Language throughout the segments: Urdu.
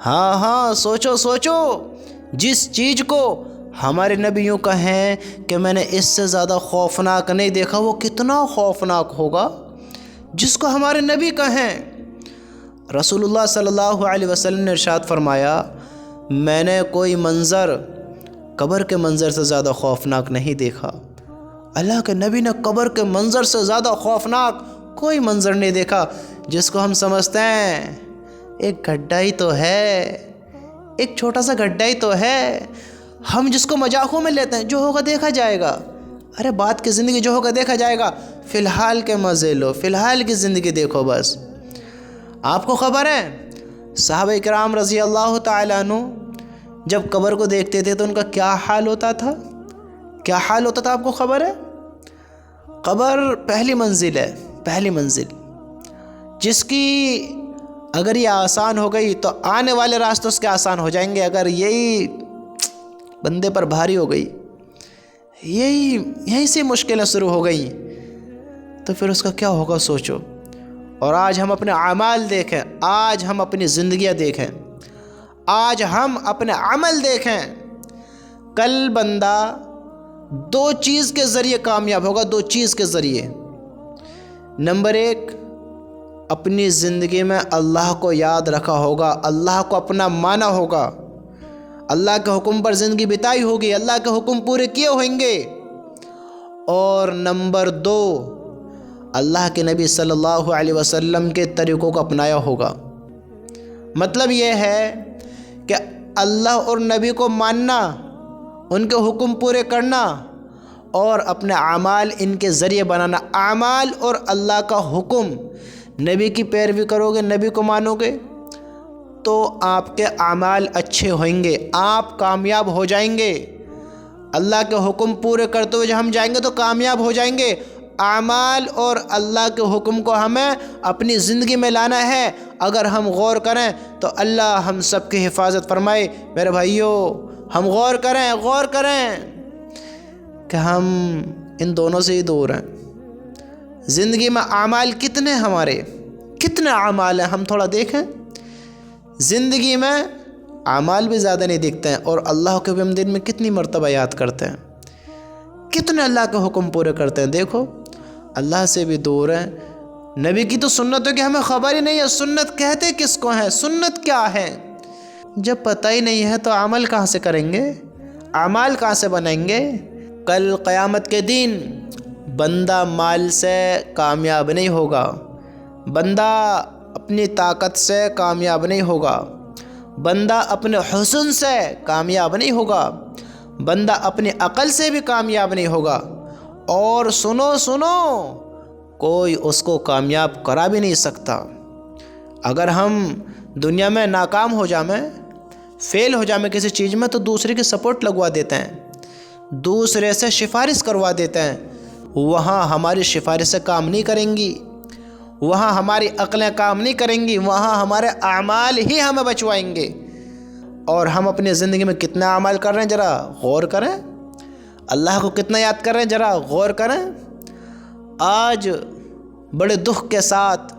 ہاں ہاں، سوچو سوچو، جس چیز کو ہمارے نبی یوں کہیں کہ میں نے اس سے زیادہ خوفناک نہیں دیکھا، وہ کتنا خوفناک ہوگا جس کو ہمارے نبی کہیں۔ رسول اللہ صلی اللہ علیہ وسلم نے ارشاد فرمایا، میں نے کوئی منظر قبر کے منظر سے زیادہ خوفناک نہیں دیکھا۔ اللہ کے نبی نے قبر کے منظر سے زیادہ خوفناک کوئی منظر نہیں دیکھا، جس کو ہم سمجھتے ہیں ایک گڈھا ہی تو ہے، ایک چھوٹا سا گڈھا ہی تو ہے، ہم جس کو مذاقوں میں لیتے ہیں، جو ہوگا دیکھا جائے گا۔ ارے بات کی زندگی جو ہوگا دیکھا جائے گا، فی الحال کے مزے لو، فی الحال کی زندگی دیکھو بس۔ آپ کو خبر ہے صحابہ کرام رضی اللہ تعالیٰ عنہ جب قبر کو دیکھتے تھے تو ان کا کیا حال ہوتا تھا؟ کیا حال ہوتا تھا آپ کو خبر ہے؟ قبر پہلی منزل ہے، پہلی منزل، جس کی اگر یہ آسان ہو گئی تو آنے والے راستے اس کے آسان ہو جائیں گے، اگر یہی بندے پر بھاری ہو گئی، یہیں سے مشکلیں شروع ہو گئی، تو پھر اس کا کیا ہوگا سوچو۔ اور آج ہم اپنے اعمال دیکھیں، آج ہم اپنی زندگیاں دیکھیں، آج ہم اپنے عمل دیکھیں۔ کل بندہ دو چیز کے ذریعے کامیاب ہوگا، دو چیز کے ذریعے۔ نمبر ایک، اپنی زندگی میں اللہ کو یاد رکھا ہوگا، اللہ کو اپنا مانا ہوگا، اللہ کے حکم پر زندگی بتائی ہوگی، اللہ کے حکم پورے کیے ہوئیں گے۔ اور نمبر دو، اللہ کے نبی صلی اللہ علیہ وسلم کے طریقوں کو اپنایا ہوگا۔ مطلب یہ ہے کہ اللہ اور نبی کو ماننا، ان کے حکم پورے کرنا، اور اپنے اعمال ان کے ذریعے بنانا۔ اعمال اور اللہ کا حکم، نبی کی پیروی کرو گے، نبی کو مانو گے تو آپ کے اعمال اچھے ہوئیں گے، آپ کامیاب ہو جائیں گے۔ اللہ کے حکم پورے کرتے ہوئے جب ہم جائیں گے تو کامیاب ہو جائیں گے۔ اعمال اور اللہ کے حکم کو ہمیں اپنی زندگی میں لانا ہے۔ اگر ہم غور کریں تو اللہ ہم سب کی حفاظت فرمائے۔ میرے بھائیوں، ہم غور کریں کہ ہم ان دونوں سے ہی دور ہیں۔ زندگی میں اعمال کتنے اعمال ہیں، ہم تھوڑا دیکھیں۔ زندگی میں اعمال بھی زیادہ نہیں دکھتے ہیں، اور اللہ کے بھی ہم دن میں کتنی مرتبہ یاد کرتے ہیں، کتنے اللہ کے حکم پورے کرتے ہیں۔ دیکھو اللہ سے بھی دور ہیں۔ نبی کی تو سنتوں کی ہمیں خبر ہی نہیں ہے، سنت کہتے کس کو ہیں، سنت کیا ہے؟ جب پتہ ہی نہیں ہے تو عمل کہاں سے کریں گے، اعمال کہاں سے بنائیں گے؟ کل قیامت کے دن بندہ مال سے کامیاب نہیں ہوگا، بندہ اپنی طاقت سے کامیاب نہیں ہوگا، بندہ اپنے حسن سے کامیاب نہیں ہوگا، بندہ اپنی عقل سے بھی کامیاب نہیں ہوگا، اور سنو کوئی اس کو کامیاب کرا بھی نہیں سکتا۔ اگر ہم دنیا میں ناکام ہو جائیں، فیل ہو جائیں کسی چیز میں، تو دوسرے کی سپورٹ لگوا دیتے ہیں، دوسرے سے سفارش کروا دیتے ہیں۔ وہاں ہماری سفارشیں کام نہیں کریں گی، وہاں ہماری عقلیں کام نہیں کریں گی، وہاں ہمارے اعمال ہی ہمیں بچوائیں گے۔ اور ہم اپنی زندگی میں کتنے اعمال کر رہے ہیں، ذرا غور کریں۔ اللہ کو کتنا یاد کر رہے ہیں، ذرا غور کریں۔ آج بڑے دکھ کے ساتھ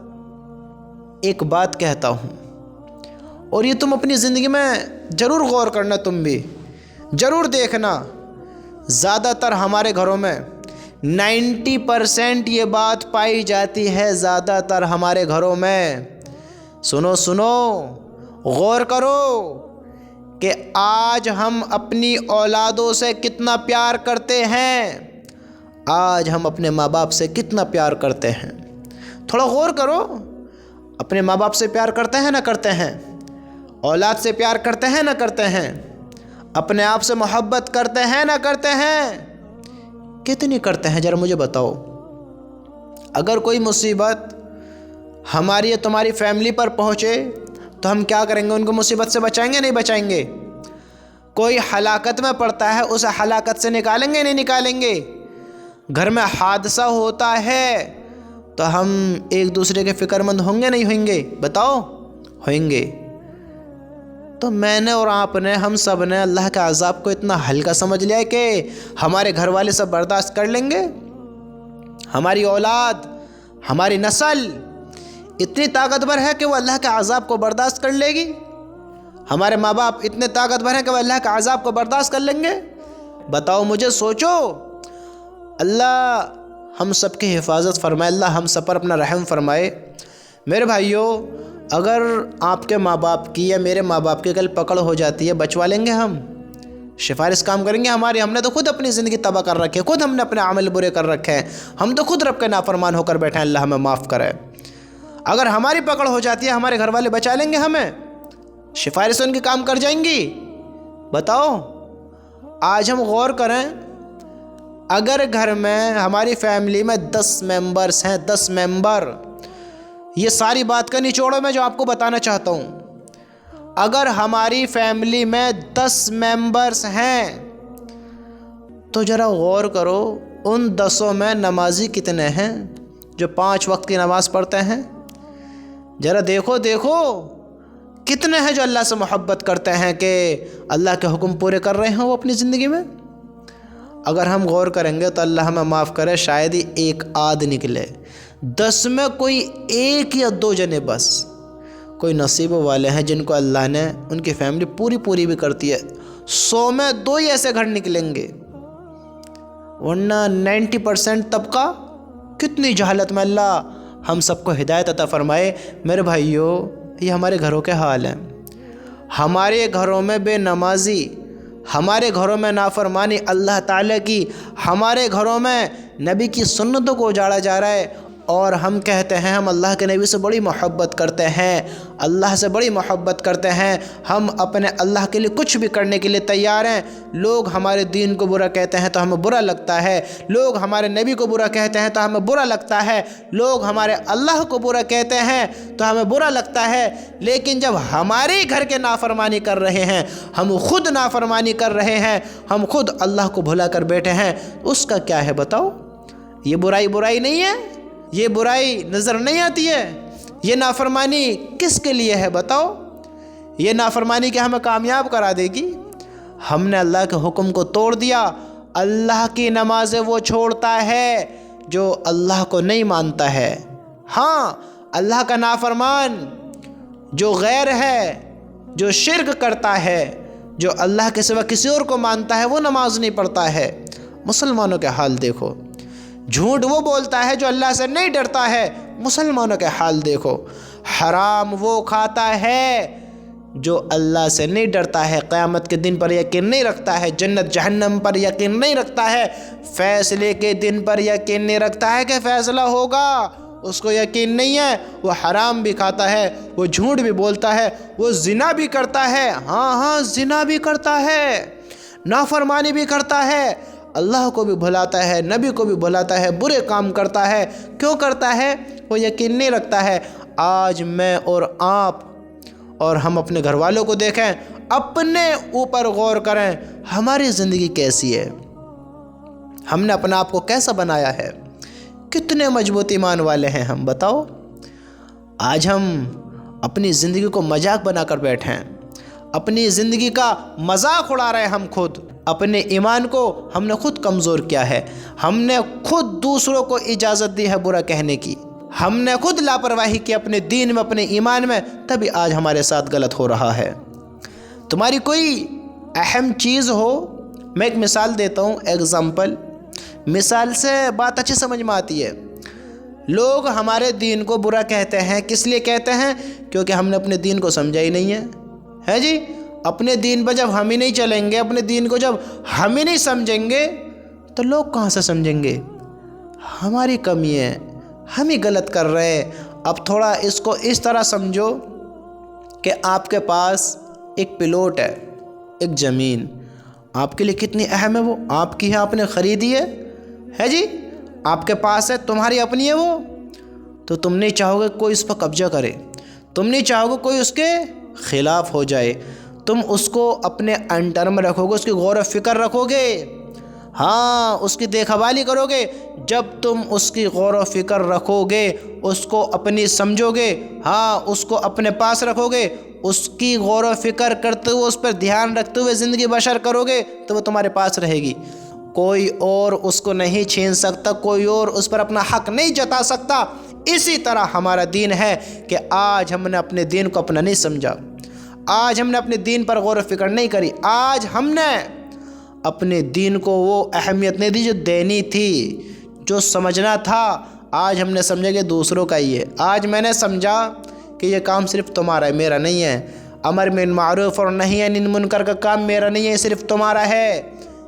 ایک بات کہتا ہوں، اور یہ تم اپنی زندگی میں ضرور غور کرنا، تم بھی ضرور دیکھنا۔ زیادہ تر ہمارے گھروں میں 90% یہ بات پائی جاتی ہے، زیادہ تر ہمارے گھروں میں۔ سنو، غور کرو کہ آج ہم اپنی اولادوں سے کتنا پیار کرتے ہیں، آج ہم اپنے ماں باپ سے کتنا پیار کرتے ہیں۔ تھوڑا غور کرو، اپنے ماں باپ سے پیار کرتے ہیں نہ کرتے ہیں، اولاد سے پیار کرتے ہیں نہ کرتے ہیں، اپنے آپ سے محبت کرتے ہیں نہ کرتے ہیں، کتنی کرتے ہیں ذرا مجھے بتاؤ۔ اگر کوئی مصیبت ہماری یا تمہاری فیملی پر پہنچے تو ہم کیا کریں گے؟ ان کو مصیبت سے بچائیں گے نہیں بچائیں گے؟ کوئی ہلاکت میں پڑتا ہے، اسے ہلاکت سے نکالیں گے نہیں نکالیں گے؟ گھر میں حادثہ ہوتا ہے تو ہم ایک دوسرے کے فکر مند ہوں گے نہیں ہوئیں گے؟ بتاؤ، ہوئیں گے۔ تو میں نے اور آپ نے، ہم سب نے اللہ کے عذاب کو اتنا ہلکا سمجھ لیا ہے کہ ہمارے گھر والے سب برداشت کر لیں گے؟ ہماری اولاد، ہماری نسل اتنی طاقتور ہے کہ وہ اللہ کے عذاب کو برداشت کر لے گی؟ ہمارے ماں باپ اتنے طاقتور ہیں کہ وہ اللہ کے عذاب کو برداشت کر لیں گے؟ بتاؤ مجھے، سوچو۔ اللہ ہم سب کی حفاظت فرمائے، اللہ ہم سب پر اپنا رحم فرمائے۔ میرے بھائیوں، اگر آپ کے ماں باپ کی یا میرے ماں باپ کی کل پکڑ ہو جاتی ہے، بچوا لیں گے ہم؟ سفارش کام کریں گے ہماری؟ ہم نے تو خود اپنی زندگی تباہ کر رکھی ہے، خود ہم نے اپنے عمل برے کر رکھے ہیں، ہم تو خود رب کے نافرمان ہو کر بیٹھے ہیں، اللہ ہمیں معاف کرے۔ اگر ہماری پکڑ ہو جاتی ہے، ہمارے گھر والے بچا لیں گے ہمیں؟ سفارش ان کے کام کر جائیں گی؟ بتاؤ۔ آج ہم غور کریں، اگر گھر میں ہماری فیملی میں 10 ممبرس ہیں، 10 ممبر، یہ ساری بات کا نچوڑ میں جو آپ کو بتانا چاہتا ہوں، اگر ہماری فیملی میں 10 ممبرس ہیں تو ذرا غور کرو، ان 10 میں نمازی کتنے ہیں جو 5 وقت کی نماز پڑھتے ہیں؟ ذرا دیکھو کتنے ہیں جو اللہ سے محبت کرتے ہیں کہ اللہ کے حکم پورے کر رہے ہیں وہ اپنی زندگی میں؟ اگر ہم غور کریں گے تو اللہ ہمیں معاف کرے، شاید ہی ایک آدھ نکلے، 10 میں کوئی 1 یا 2 جنے بس کوئی نصیب والے ہیں جن کو اللہ نے ان کی فیملی پوری بھی کرتی ہے۔ 100 میں 2 ہی ایسے گھر نکلیں گے، ورنہ 90% طبقہ کتنی جہالت میں۔ اللہ ہم سب کو ہدایت عطا فرمائے۔ میرے بھائیوں، یہ ہمارے گھروں کے حال ہیں، ہمارے گھروں میں بے نمازی، ہمارے گھروں میں نافرمانی اللہ تعالیٰ کی، ہمارے گھروں میں نبی کی سنتوں کو اجاڑا جا رہا ہے، اور ہم کہتے ہیں ہم اللہ کے نبی سے بڑی محبت کرتے ہیں، اللہ سے بڑی محبت کرتے ہیں، ہم اپنے اللہ کے لیے کچھ بھی کرنے کے لیے تیار ہیں۔ لوگ ہمارے دین کو برا کہتے ہیں تو ہمیں برا لگتا ہے، لوگ ہمارے نبی کو برا کہتے ہیں تو ہمیں برا لگتا ہے، لوگ ہمارے اللہ کو برا کہتے ہیں تو ہمیں برا لگتا ہے، لیکن جب ہمارے گھر کے نافرمانی کر رہے ہیں، ہم خود نافرمانی کر رہے ہیں، ہم خود اللہ کو بھلا کر بیٹھے ہیں، اس کا کیا ہے بتاؤ؟ یہ برائی نہیں ہے؟ یہ برائی نظر نہیں آتی ہے؟ یہ نافرمانی کس کے لیے ہے بتاؤ؟ یہ نافرمانی کہ ہمیں کامیاب کرا دے گی؟ ہم نے اللہ کے حکم کو توڑ دیا۔ اللہ کی نمازیں وہ چھوڑتا ہے جو اللہ کو نہیں مانتا ہے۔ ہاں، اللہ کا نافرمان جو غیر ہے، جو شرک کرتا ہے، جو اللہ کے سوا کسی اور کو مانتا ہے، وہ نماز نہیں پڑھتا ہے۔ مسلمانوں کے حال دیکھو۔ جھوٹ وہ بولتا ہے جو اللہ سے نہیں ڈرتا ہے، مسلمانوں کے حال دیکھو۔ حرام وہ کھاتا ہے جو اللہ سے نہیں ڈرتا ہے، قیامت کے دن پر یقین نہیں رکھتا ہے، جنت جہنم پر یقین نہیں رکھتا ہے، فیصلے کے دن پر یقین نہیں رکھتا ہے کہ فیصلہ ہوگا، اس کو یقین نہیں ہے، وہ حرام بھی کھاتا ہے، وہ جھوٹ بھی بولتا ہے، وہ زنا بھی کرتا ہے، ہاں زنا بھی کرتا ہے، نافرمانی بھی کرتا ہے، اللہ کو بھی بھلاتا ہے، نبی کو بھی بھلاتا ہے، برے کام کرتا ہے۔ کیوں کرتا ہے؟ وہ یقین نہیں رکھتا ہے۔ آج میں اور آپ اور ہم اپنے گھر والوں کو دیکھیں، اپنے اوپر غور کریں، ہماری زندگی کیسی ہے؟ ہم نے اپنا آپ کو کیسا بنایا ہے؟ کتنے مضبوط ایمان والے ہیں ہم؟ بتاؤ۔ آج ہم اپنی زندگی کو مذاق بنا کر بیٹھے ہیں، اپنی زندگی کا مذاق اڑا رہے ہیں، ہم خود اپنے ایمان کو ہم نے خود کمزور کیا ہے، ہم نے خود دوسروں کو اجازت دی ہے برا کہنے کی، ہم نے خود لاپرواہی کی اپنے دین میں، اپنے ایمان میں، تبھی آج ہمارے ساتھ غلط ہو رہا ہے۔ تمہاری کوئی اہم چیز ہو، میں ایک مثال دیتا ہوں، ایگزامپل، مثال سے بات اچھی سمجھ میں آتی ہے۔ لوگ ہمارے دین کو برا کہتے ہیں، کس لیے کہتے ہیں؟ کیونکہ ہم نے اپنے دین کو سمجھا ہی نہیں ہے جی۔ اپنے دین پر جب ہم ہی نہیں چلیں گے، اپنے دین کو جب ہم ہی نہیں سمجھیں گے تو لوگ کہاں سے سمجھیں گے؟ ہماری کمی ہے، ہم ہی غلط کر رہے ہیں۔ اب تھوڑا اس کو اس طرح سمجھو کہ آپ کے پاس ایک پلاٹ ہے، ایک زمین، آپ کے لیے کتنی اہم ہے، وہ آپ کی ہے، آپ نے خریدی ہے جی، آپ کے پاس ہے، تمہاری اپنی ہے وہ، تو تم نہیں چاہو گے کوئی اس پر قبضہ کرے، تم نہیں چاہو گے کوئی اس کے خلاف ہو جائے، تم اس کو اپنے انڈر میں رکھو گے، اس کی غور و فکر رکھو گے، ہاں اس کی دیکھ بھالی کرو گے۔ جب تم اس کی غور و فکر رکھو گے، اس کو اپنی سمجھو گے، ہاں اس کو اپنے پاس رکھو گے، اس کی غور و فکر کرتے ہوئے، اس پر دھیان رکھتے ہوئے زندگی بسر کرو گے، تو وہ تمہارے پاس رہے گی، کوئی اور اس کو نہیں چھین سکتا، کوئی اور اس پر اپنا حق نہیں جتا سکتا۔ اسی طرح ہمارا دین ہے کہ آج ہم نے اپنے دین کو اپنا نہیں سمجھا، آج ہم نے اپنے دین پر غور و فکر نہیں کری، آج ہم نے اپنے دین کو وہ اہمیت نہیں دی جو دینی تھی، جو سمجھنا تھا۔ آج ہم نے سمجھا کہ دوسروں کا ہی ہے۔ آج میں نے سمجھا کہ یہ کام صرف تمہارا ہے، میرا نہیں ہے۔ امر بالمعروف اور نہی عن المنکر کا کام میرا نہیں ہے، صرف تمہارا ہے۔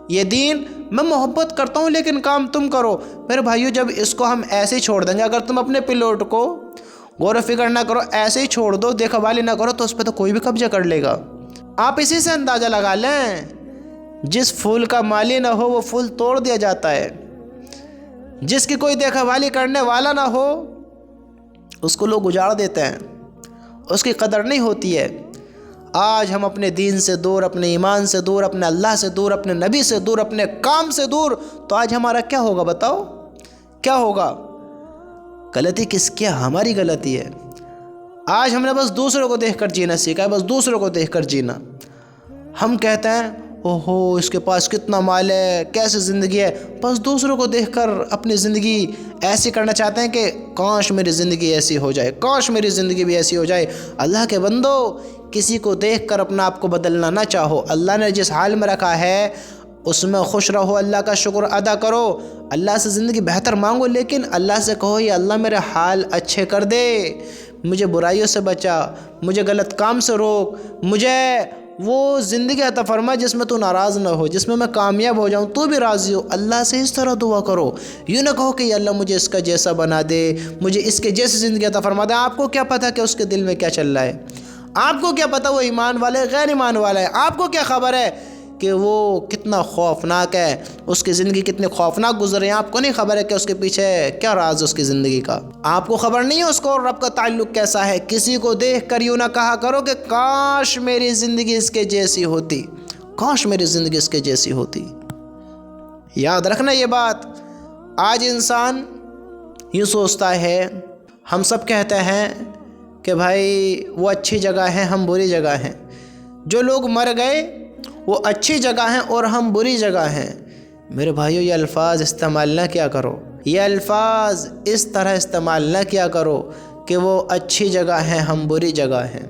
یہ دین میں محبت کرتا ہوں لیکن کام تم کرو۔ میرے بھائیو، جب اس کو ہم ایسے ہی چھوڑ دیں گے، اگر تم اپنے پلوٹ کو غور و فکر نہ کرو، ایسے ہی چھوڑ دو، دیکھا بھالی نہ کرو، تو اس پہ تو کوئی بھی قبضہ کر لے گا۔ آپ اسی سے اندازہ لگا لیں، جس پھول کا مالی نہ ہو وہ پھول توڑ دیا جاتا ہے، جس کی کوئی دیکھا بھالی کرنے والا نہ ہو اس کو لوگ اجاڑ دیتے ہیں، اس کی قدر نہیں ہوتی ہے۔ آج ہم اپنے دین سے دور، اپنے ایمان سے دور، اپنے اللہ سے دور، اپنے نبی سے دور، اپنے کام سے دور، تو آج ہمارا کیا ہوگا؟ بتاؤ کیا ہوگا؟ غلطی کس کی؟ ہماری غلطی ہے۔ آج ہم نے بس دوسروں کو دیکھ کر جینا سیکھا ہے، بس دوسروں کو دیکھ کر جینا۔ ہم کہتے ہیں اوہو اس کے پاس کتنا مال ہے، کیسے زندگی ہے، بس دوسروں کو دیکھ کر اپنی زندگی ایسی کرنا چاہتے ہیں کہ کاش میری زندگی ایسی ہو جائے، کاش میری زندگی بھی ایسی ہو جائے۔ اللہ کے بندو، کسی کو دیکھ کر اپنا آپ کو بدلنا نہ چاہو۔ اللہ نے جس حال میں رکھا ہے اس میں خوش رہو، اللہ کا شکر ادا کرو، اللہ سے زندگی بہتر مانگو، لیکن اللہ سے کہو یا اللہ میرے حال اچھے کر دے، مجھے برائیوں سے بچا، مجھے غلط کام سے روک، مجھے وہ زندگی عطا فرما جس میں تو ناراض نہ ہو، جس میں میں کامیاب ہو جاؤں، تو بھی راضی ہو۔ اللہ سے اس طرح دعا کرو، یوں نہ کہو کہ یا اللہ مجھے اس کا جیسا بنا دے، مجھے اس کے جیسی زندگی عطا فرما دے۔ آپ کو کیا پتہ کہ اس کے دل میں کیا چل رہا ہے؟ آپ کو کیا پتہ وہ ایمان والے غیر ایمان والا ہے؟ آپ کو کیا خبر ہے کہ وہ کتنا خوفناک ہے، اس کی زندگی کتنے خوفناک گزرے ہیں؟ آپ کو نہیں خبر ہے کہ اس کے پیچھے کیا راز ہے اس کی زندگی کا؟ آپ کو خبر نہیں ہے اس کو اور رب کا تعلق کیسا ہے؟ کسی کو دیکھ کر یوں نہ کہا کرو کہ کاش میری زندگی اس کے جیسی ہوتی، کاش میری زندگی اس کے جیسی ہوتی۔ یاد رکھنا یہ بات۔ آج انسان یوں سوچتا ہے، ہم سب کہتے ہیں کہ بھائی وہ اچھی جگہ ہے، ہم بری جگہ ہیں، جو لوگ مر گئے وہ اچھی جگہ ہیں اور ہم بری جگہ ہیں۔ میرے بھائیو، یہ الفاظ استعمال نہ کیا کرو، یہ الفاظ اس طرح استعمال نہ کیا کرو کہ وہ اچھی جگہ ہیں ہم بری جگہ ہیں۔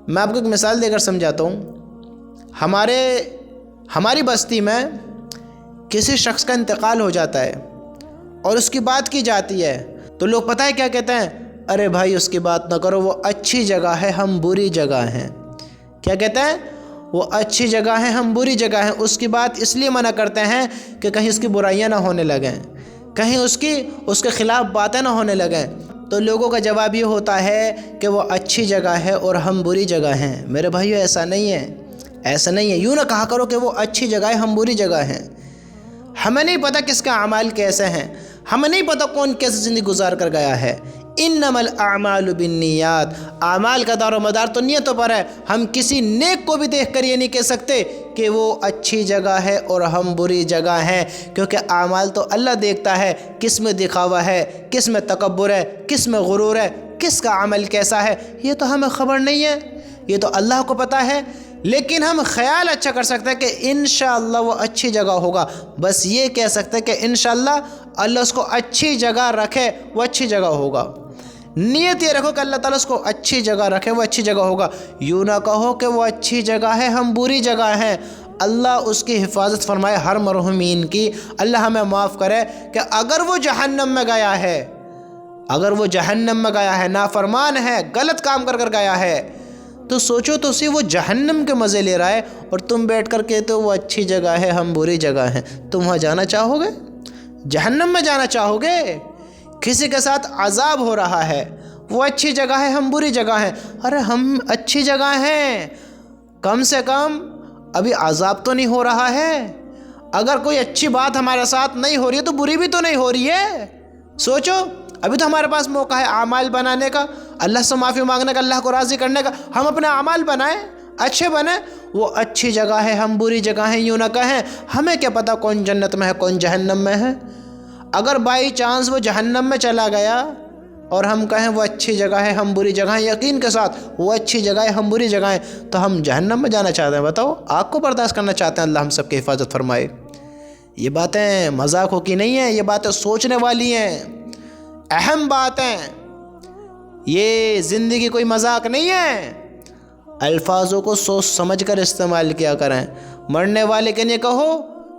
میں آپ کو ایک مثال دے کر سمجھاتا ہوں۔ ہماری بستی میں کسی شخص کا انتقال ہو جاتا ہے اور اس کی بات کی جاتی ہے تو لوگ پتہ ہے کیا کہتے ہیں؟ ارے بھائی اس کی بات نہ کرو، وہ اچھی جگہ ہے ہم بری جگہ ہیں۔ کیا کہتے ہیں؟ وہ اچھی جگہ ہے ہم بری جگہ ہیں۔ اس کی بات اس لیے منع کرتے ہیں کہ کہیں اس کی برائیاں نہ ہونے لگیں، کہیں اس کے خلاف باتیں نہ ہونے لگیں۔ تو لوگوں کا جواب یہ ہوتا ہے کہ وہ اچھی جگہ ہے اور ہم بری جگہ ہیں۔ میرے بھائیو، ایسا نہیں ہے، ایسا نہیں ہے۔ یوں نہ کہا کرو کہ وہ اچھی جگہ ہے ہم بری جگہ ہیں۔ ہمیں نہیں پتہ کس کا اعمال کیسے ہیں، ہمیں نہیں پتہ کون کیسے زندگی گزار کر گیا ہے۔ انما الاعمال بالنیات، اعمال کا دار و مدار تو نیتوں پر ہے۔ ہم کسی نیک کو بھی دیکھ کر یہ نہیں کہہ سکتے کہ وہ اچھی جگہ ہے اور ہم بری جگہ ہیں، کیونکہ اعمال تو اللہ دیکھتا ہے، کس میں دکھاوا ہے، کس میں تکبر ہے، کس میں غرور ہے، کس کا عمل کیسا ہے، یہ تو ہمیں خبر نہیں ہے، یہ تو اللہ کو پتہ ہے۔ لیکن ہم خیال اچھا کر سکتے ہیں کہ انشاءاللہ وہ اچھی جگہ ہوگا، بس یہ کہہ سکتے ہیں کہ انشاءاللہ اللہ اس کو اچھی جگہ رکھے، وہ اچھی جگہ ہوگا۔ نیت یہ رکھو کہ اللہ تعالیٰ اس کو اچھی جگہ رکھے، وہ اچھی جگہ ہوگا۔ یوں نہ کہو کہ وہ اچھی جگہ ہے ہم بری جگہ ہیں۔ اللہ اس کی حفاظت فرمائے، ہر مرحومین کی اللہ ہمیں معاف کرے کہ اگر وہ جہنم میں گیا ہے، اگر وہ جہنم میں گیا ہے، نافرمان ہے، غلط کام کر کر گیا ہے، تو سوچو تو سی وہ جہنم کے مزے لے رہا ہے اور تم بیٹھ کر کہتے ہو وہ اچھی جگہ ہے ہم بری جگہ ہیں۔ تم وہاں جانا چاہو گے؟ جہنم میں جانا چاہو گے؟ کسی کے ساتھ عذاب ہو رہا ہے، وہ اچھی جگہ ہے ہم بری جگہ ہیں۔ ارے ہم اچھی جگہ ہیں، کم سے کم ابھی عذاب تو نہیں ہو رہا ہے۔ اگر کوئی اچھی بات ہمارے ساتھ نہیں ہو رہی ہے تو بری بھی تو نہیں ہو رہی ہے۔ سوچو، ابھی تو ہمارے پاس موقع ہے اعمال بنانے کا، اللہ سے معافی مانگنے کا، اللہ کو راضی کرنے کا۔ ہم اپنے اعمال بنائیں، اچھے بنیں۔ وہ اچھی جگہ ہے ہم بری جگہ ہیں یوں نہ کہیں۔ ہمیں کیا پتہ کون جنت میں ہے کون جہنم میں ہے؟ اگر بائی چانس وہ جہنم میں چلا گیا اور ہم کہیں وہ اچھی جگہ ہے ہم بری جگہ ہیں، یقین کے ساتھ وہ اچھی جگہ ہے ہم بری جگہ ہیں، تو ہم جہنم میں جانا چاہتے ہیں؟ بتاؤ، آگ کو برداشت کرنا چاہتے ہیں؟ اللہ ہم سب کی حفاظت فرمائے۔ یہ باتیں مذاق ہو کی نہیں ہیں، یہ باتیں سوچنے والی ہیں، اہم باتیں۔ یہ زندگی کوئی مذاق نہیں ہے۔ الفاظوں کو سوچ سمجھ کر استعمال کیا کریں۔ مرنے والے کے لیے کہو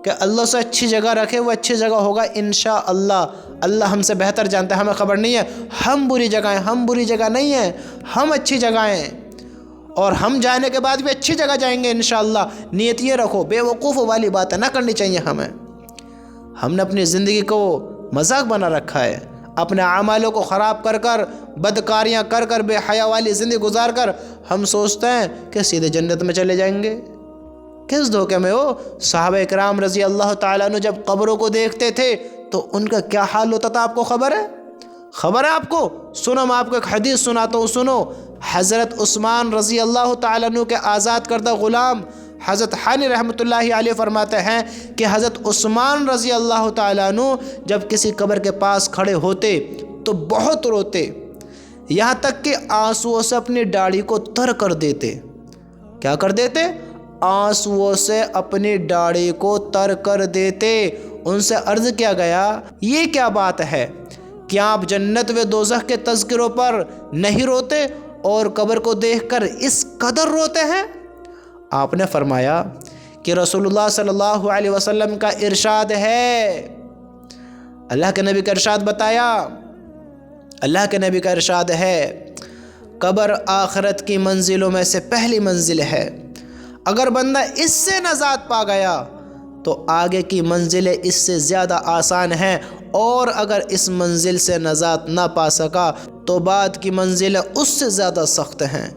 کہ اللہ سے اچھی جگہ رکھے، وہ اچھی جگہ ہوگا انشاءاللہ۔ اللہ ہم سے بہتر جانتا ہے، ہمیں خبر نہیں ہے ہم بری جگہ ہیں، ہم بری جگہ نہیں ہیں، ہم اچھی جگہ ہیں، اور ہم جانے کے بعد بھی اچھی جگہ جائیں گے انشاءاللہ۔ نیت یہ رکھو، بے وقوف والی باتیں نہ کرنی چاہیے ہمیں۔ ہم نے اپنی زندگی کو مذاق بنا رکھا ہے، اپنے اعمالوں کو خراب کر کر، بدکاریاں کر کر، بے حیا والی زندگی گزار کر ہم سوچتے ہیں کہ سیدھے جنت میں چلے جائیں گے۔ کس دھوکے میں ہو؟ صحابہ اکرام رضی اللہ تعالیٰ عنہ جب قبروں کو دیکھتے تھے تو ان کا کیا حال ہوتا تھا، آپ کو خبر ہے؟ خبر ہے آپ کو؟ سنو، میں آپ کو ایک حدیث سناتا ہوں، سنو۔ حضرت عثمان رضی اللہ تعالیٰ عنہ کے آزاد کردہ غلام حضرت حانی رحمۃ اللہ علیہ فرماتے ہیں کہ حضرت عثمان رضی اللہ تعالیٰ عنہ جب کسی قبر کے پاس کھڑے ہوتے تو بہت روتے، یہاں تک کہ آنسوؤں سے اپنی داڑھی کو تر کر دیتے۔ کیا کر دیتے؟ آنسوؤں سے اپنی داڑھی کو تر کر دیتے۔ ان سے عرض کیا گیا، یہ کیا بات ہے؟ کیا آپ جنت و دوزخ کے تذکروں پر نہیں روتے اور قبر کو دیکھ کر اس قدر روتے ہیں؟ آپ نے فرمایا کہ رسول اللہ صلی اللہ علیہ وسلم کا ارشاد ہے، اللہ کے نبی کا ارشاد بتایا، اللہ کے نبی کا ارشاد ہے، قبر آخرت کی منزلوں میں سے پہلی منزل ہے، اگر بندہ اس سے نجات پا گیا تو آگے کی منزلیں اس سے زیادہ آسان ہیں، اور اگر اس منزل سے نجات نہ پا سکا تو بعد کی منزلیں اس سے زیادہ سخت ہیں۔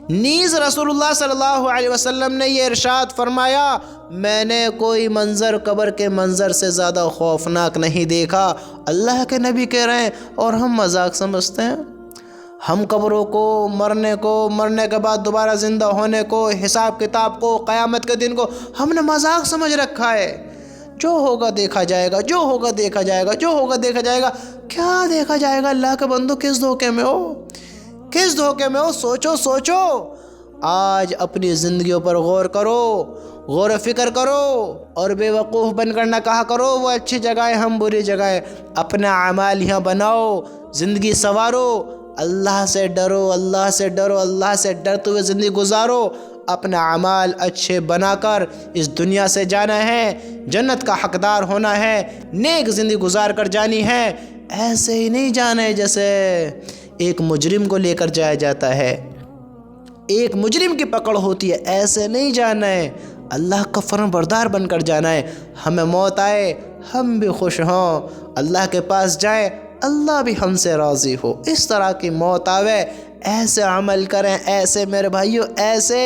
نیز رسول اللہ صلی اللہ علیہ وسلم نے یہ ارشاد فرمایا، میں نے کوئی منظر قبر کے منظر سے زیادہ خوفناک نہیں دیکھا۔ اللہ کے نبی کہہ رہے ہیں اور ہم مذاق سمجھتے ہیں۔ ہم قبروں کو، مرنے کے بعد دوبارہ زندہ ہونے کو، حساب کتاب کو، قیامت کے دن کو ہم نے مذاق سمجھ رکھا ہے۔ جو ہوگا دیکھا جائے گا، جو ہوگا دیکھا جائے گا، جو ہوگا دیکھا جائے گا۔ کیا دیکھا جائے گا؟ اللہ کے بندو، کس دھوکے میں ہو؟ کس دھوکے میں ہو؟ سوچو۔ آج اپنی زندگیوں پر غور کرو، غور و فکر کرو، اور بے وقوف بن کر نہ کہا کرو وہ اچھی جگہیں، ہم بری جگہیں۔ اپنا اعمال یہاں بناؤ، زندگی سنوارو، اللہ سے ڈرو، اللہ سے ڈرو، اللہ سے ڈرتے ہوئے زندگی گزارو۔ اپنا اعمال اچھے بنا کر اس دنیا سے جانا ہے، جنت کا حقدار ہونا ہے، نیک زندگی گزار کر جانی ہے۔ ایسے ہی نہیں جانا ہے جیسے ایک مجرم کو لے کر جایا جاتا ہے، ایک مجرم کی پکڑ ہوتی ہے، ایسے نہیں جانا ہے، اللہ کا فرمان بردار بن کر جانا ہے۔ ہمیں موت آئے ہم بھی خوش ہوں، اللہ کے پاس جائیں اللہ بھی ہم سے راضی ہو، اس طرح کی موت آوے، ایسے عمل کریں، ایسے میرے بھائیوں، ایسے۔